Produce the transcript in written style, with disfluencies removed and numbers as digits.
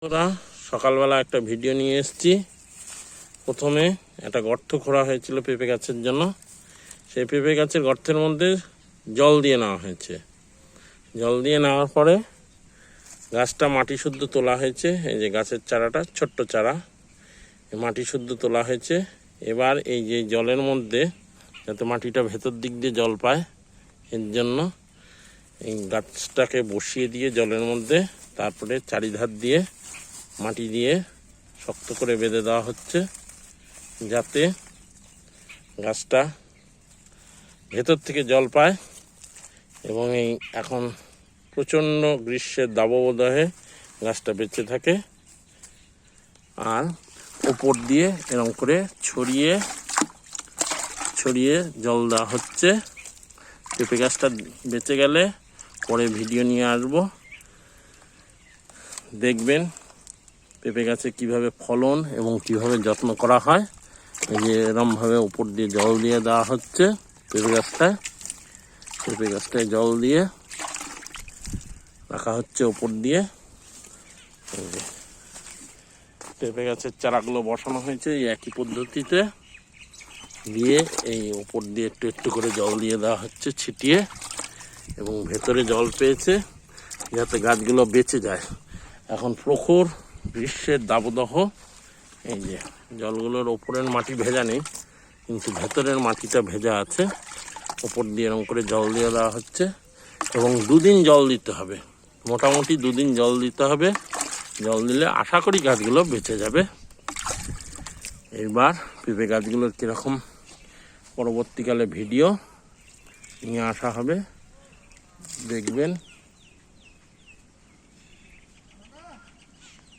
বন্ধুরা, সকালবেলা একটা ভিডিও নিয়ে এসেছি। প্রথমে একটা গর্ত খোঁড়া হয়েছিল পেঁপে গাছের জন্য। সেই পেঁপে গাছের গর্তের মধ্যে জল দিয়ে নেওয়া হয়েছে। জল দিয়ে নেওয়ার পরে গাছটা মাটি শুদ্ধ তোলা হয়েছে। এই যে গাছের চারাটা, ছোট্ট চারা, মাটি শুদ্ধ তোলা হয়েছে। এবার এই যে জলের মধ্যে যাতে মাটিটা ভেতর দিক দিয়ে জল পায়, এর জন্য এই গাছটাকে বসিয়ে দিয়ে জলের মধ্যে তারপরে চারিধার দিয়ে মাটি দিয়ে শক্ত করে বেঁধে দেওয়া হচ্ছে, যাতে গাছটা ভেতর থেকে জল পায়। এবং এই এখন প্রচণ্ড গ্রীষ্মের দাবদাহে গাছটা বেঁচে থাকে। আর উপর দিয়ে এরকম করে ছড়িয়ে ছড়িয়ে জল দেওয়া হচ্ছে। পেঁপে গাছটা বেঁচে গেলে পরে ভিডিও নিয়ে আসবো, দেখবেন পেঁপে গাছে কিভাবে ফলন এবং কিভাবে যত্ন করা হয়। এই যে এরমভাবে উপর দিয়ে জল দিয়ে দেওয়া হচ্ছে পেঁপে গাছটায় জল দিয়ে রাখা হচ্ছে উপর দিয়ে। এই যে পেঁপে গাছের চারাগুলো বসানো হয়েছে এই একই পদ্ধতিতে, দিয়ে এই উপর দিয়ে একটু একটু করে জল দিয়ে দেওয়া হচ্ছে ছিটিয়ে, এবং ভেতরে জল পেয়েছে যাতে গাছগুলো বেঁচে যায়। এখন প্রখর গ্রীষ্মের দাবদাহ, এই যে জলগুলোর ওপরের মাটি ভেজা নেই, কিন্তু ভেতরের মাটিটা ভেজা আছে। ওপর দিয়ে এরকম করে জল দিয়ে দেওয়া হচ্ছে এবং 2 দিন জল দিতে হবে, মোটামুটি 2 দিন জল দিতে হবে। জল দিলে আশা করি গাছগুলো বেঁচে যাবে। এবার পেঁপে গাছগুলোর কীরকম পরবর্তীকালে ভিডিও নিয়ে আসা হবে, দেখবেন।